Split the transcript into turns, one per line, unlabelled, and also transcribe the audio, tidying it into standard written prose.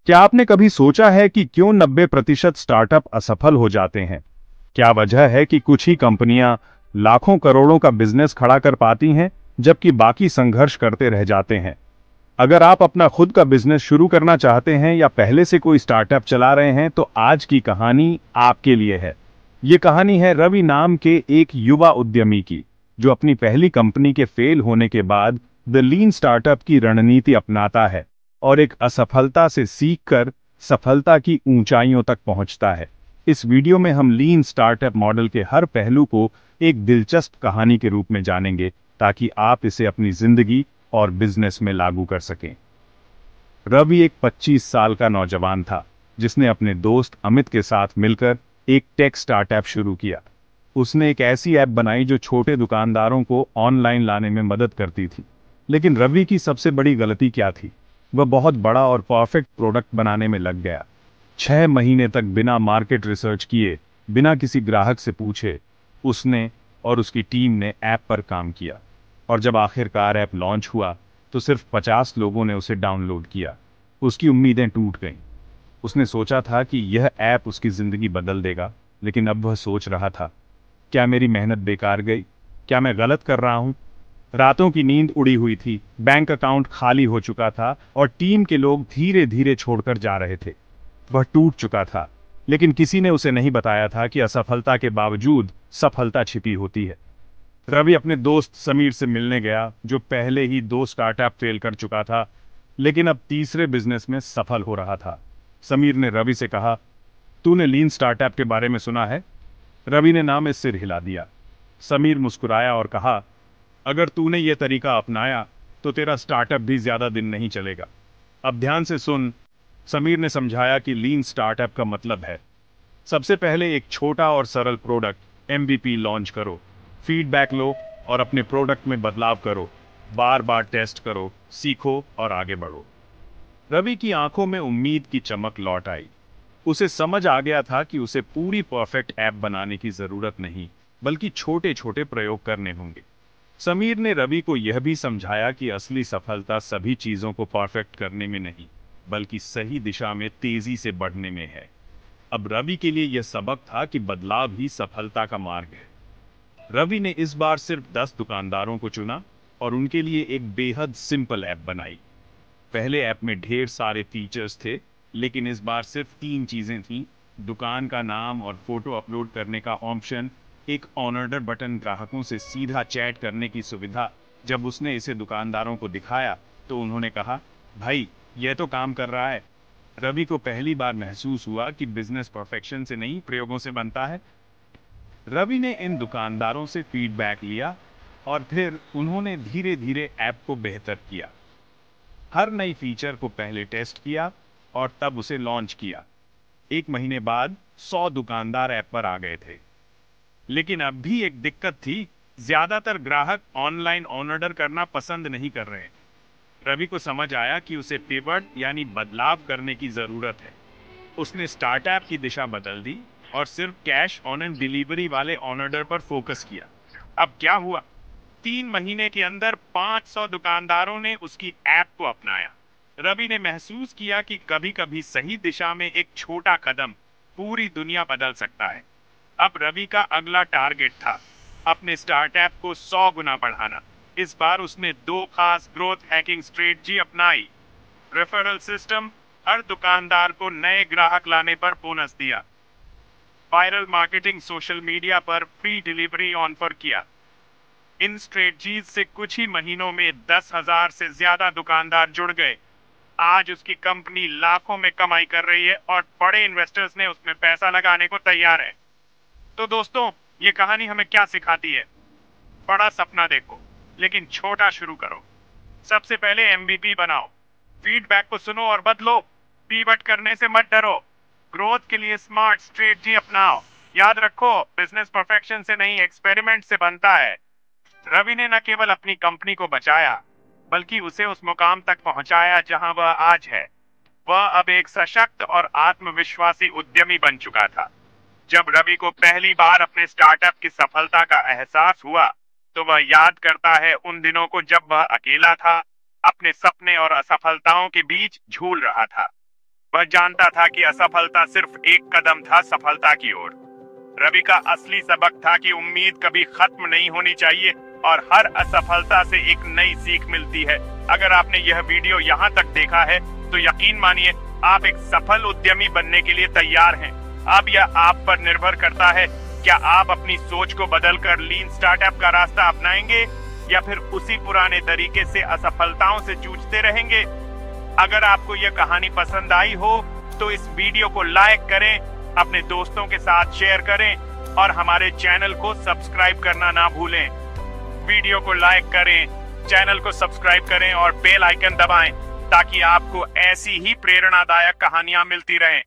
क्या आपने कभी सोचा है कि क्यों 90% स्टार्टअप असफल हो जाते हैं? क्या वजह है कि कुछ ही कंपनियां लाखों करोड़ों का बिजनेस खड़ा कर पाती हैं, जबकि बाकी संघर्ष करते रह जाते हैं? अगर आप अपना खुद का बिजनेस शुरू करना चाहते हैं या पहले से कोई स्टार्टअप चला रहे हैं, तो आज की कहानी आपके लिए है। ये कहानी है रवि नाम के एक युवा उद्यमी की, जो अपनी पहली कंपनी के फेल होने के बाद द लीन स्टार्टअप की रणनीति अपनाता है और एक असफलता से सीखकर सफलता की ऊंचाइयों तक पहुंचता है। इस वीडियो में हम लीन स्टार्टअप मॉडल के हर पहलू को एक दिलचस्प कहानी के रूप में जानेंगे, ताकि आप इसे अपनी जिंदगी और बिजनेस में लागू कर सकें। रवि एक 25 साल का नौजवान था, जिसने अपने दोस्त अमित के साथ मिलकर एक टेक स्टार्टअप शुरू किया। उसने एक ऐसी ऐप बनाई जो छोटे दुकानदारों को ऑनलाइन लाने में मदद करती थी। लेकिन रवि की सबसे बड़ी गलती क्या थी? वह बहुत बड़ा और परफेक्ट प्रोडक्ट बनाने में लग गया। 6 महीने तक बिना मार्केट रिसर्च किए, बिना किसी ग्राहक से पूछे, उसने और उसकी टीम ने ऐप पर काम किया। और जब आखिरकार ऐप लॉन्च हुआ, तो सिर्फ 50 लोगों ने उसे डाउनलोड किया। उसकी उम्मीदें टूट गईं। उसने सोचा था कि यह ऐप उसकी जिंदगी बदल देगा, लेकिन अब वह सोच रहा था, क्या मेरी मेहनत बेकार गई? क्या मैं गलत कर रहा हूं? रातों की नींद उड़ी हुई थी, बैंक अकाउंट खाली हो चुका था और टीम के लोग धीरे धीरे छोड़कर जा रहे थे। वह टूट चुका था, लेकिन किसी ने उसे नहीं बताया था कि असफलता के बावजूद सफलता छिपी होती है। रवि अपने दोस्त समीर से मिलने गया, जो पहले ही 2 स्टार्टअप फेल कर चुका था, लेकिन अब तीसरे बिजनेस में सफल हो रहा था। समीर ने रवि से कहा, तूने लीन स्टार्टअप के बारे में सुना है? रवि ने नाम में सिर हिला दिया। समीर मुस्कुराया और कहा, अगर तूने यह तरीका अपनाया तो तेरा स्टार्टअप भी ज्यादा दिन नहीं चलेगा। अब ध्यान से सुन। समीर ने समझाया कि लीन स्टार्टअप का मतलब है, सबसे पहले एक छोटा और सरल प्रोडक्ट एमवीपी लॉन्च करो, फीडबैक लो और अपने प्रोडक्ट में बदलाव करो, बार बार टेस्ट करो, सीखो और आगे बढ़ो। रवि की आंखों में उम्मीद की चमक लौट आई। उसे समझ आ गया था कि उसे पूरी परफेक्ट ऐप बनाने की जरूरत नहीं, बल्कि छोटे छोटे प्रयोग करने होंगे। समीर ने रवि को यह भी समझाया कि असली सफलता सभी चीजों को परफेक्ट करने में नहीं, बल्कि सही दिशा में तेजी से बढ़ने में है। अब रवि के लिए यह सबक था कि बदलाव ही सफलता का मार्ग है। रवि ने इस बार सिर्फ 10 दुकानदारों को चुना और उनके लिए एक बेहद सिंपल ऐप बनाई। पहले ऐप में ढेर सारे फीचर्स थे, लेकिन इस बार सिर्फ 3 चीजें थीं: दुकान का नाम और फोटो अपलोड करने का ऑप्शन, एक ऑर्डर बटन, ग्राहकों से सीधा चैट करने की सुविधा। जब उसने इसे दुकानदारों को दिखाया, तो उन्होंने कहा, भाई, यह तो काम कर रहा है। रवि को पहली बार महसूस हुआ कि बिजनेस परफेक्शन से नहीं, प्रयोगों से बनता है। रवि ने इन दुकानदारों से फीडबैक लिया और फिर उन्होंने धीरे धीरे ऐप को बेहतर किया। हर नई फीचर को पहले टेस्ट किया और तब उसे लॉन्च किया। 1 महीने बाद 100 दुकानदार ऐप पर आ गए थे। लेकिन अब भी एक दिक्कत थी, ज्यादातर ग्राहक ऑनलाइन ऑर्डर करना पसंद नहीं कर रहे। रवि को समझ आया कि उसे पिवट यानी बदलाव करने की जरूरत है। उसने स्टार्टअप की दिशा बदल दी और सिर्फ कैश ऑन एंड डिलीवरी वाले ऑर्डर पर फोकस किया। अब क्या हुआ? 3 महीने के अंदर 500 दुकानदारों ने उसकी ऐप को अपनाया। रवि ने महसूस किया कि कभी कभी सही दिशा में एक छोटा कदम पूरी दुनिया बदल सकता है। अब रवि का अगला टारगेट था अपने स्टार्टअप को 100 गुना बढ़ाना। इस बार उसने 2 खास ग्रोथ हैकिंग स्ट्रेटजी अपनाई। रेफरल सिस्टम, हर दुकानदार को नए ग्राहक लाने पर बोनस दिया। वायरल मार्केटिंग, सोशल मीडिया पर फ्री डिलीवरी ऑफर किया। इन स्ट्रेटजीज से कुछ ही महीनों में 10,000 से ज्यादा दुकानदार जुड़ गए। आज उसकी कंपनी लाखों में कमाई कर रही है और बड़े इन्वेस्टर्स ने उसमें पैसा लगाने को तैयार है। तो दोस्तों, ये कहानी हमें क्या सिखाती है? बड़ा सपना देखो, लेकिन छोटा शुरू करो। सबसे पहले एमवीपी बनाओ, फीडबैक को सुनो और बदलो। पीवट करने से मत डरो। ग्रोथ के लिए स्मार्ट स्ट्रेटजी अपनाओ। याद रखो, बिजनेस परफेक्शन से नहीं, एक्सपेरिमेंट से बनता है। रवि ने न केवल अपनी कंपनी को बचाया, बल्कि उसे उस मुकाम तक पहुंचाया जहां वह आज है। वह अब एक सशक्त और आत्मविश्वासी उद्यमी बन चुका था। जब रवि को पहली बार अपने स्टार्टअप की सफलता का एहसास हुआ, तो वह याद करता है उन दिनों को जब वह अकेला था, अपने सपने और असफलताओं के बीच झूल रहा था। वह जानता था कि असफलता सिर्फ एक कदम था सफलता की ओर। रवि का असली सबक था कि उम्मीद कभी खत्म नहीं होनी चाहिए और हर असफलता से एक नई सीख मिलती है। अगर आपने यह वीडियो यहाँ तक देखा है तो यकीन मानिए आप एक सफल उद्यमी बनने के लिए तैयार हैं। अब यह आप पर निर्भर करता है, क्या आप अपनी सोच को बदलकर लीन स्टार्टअप का रास्ता अपनाएंगे या फिर उसी पुराने तरीके से असफलताओं से जूझते रहेंगे। अगर आपको यह कहानी पसंद आई हो तो इस वीडियो को लाइक करें, अपने दोस्तों के साथ शेयर करें और हमारे चैनल को सब्सक्राइब करना ना भूलें। वीडियो को लाइक करें, चैनल को सब्सक्राइब करें और बेल आइकन दबाएं ताकि आपको ऐसी ही प्रेरणादायक कहानियां मिलती रहें।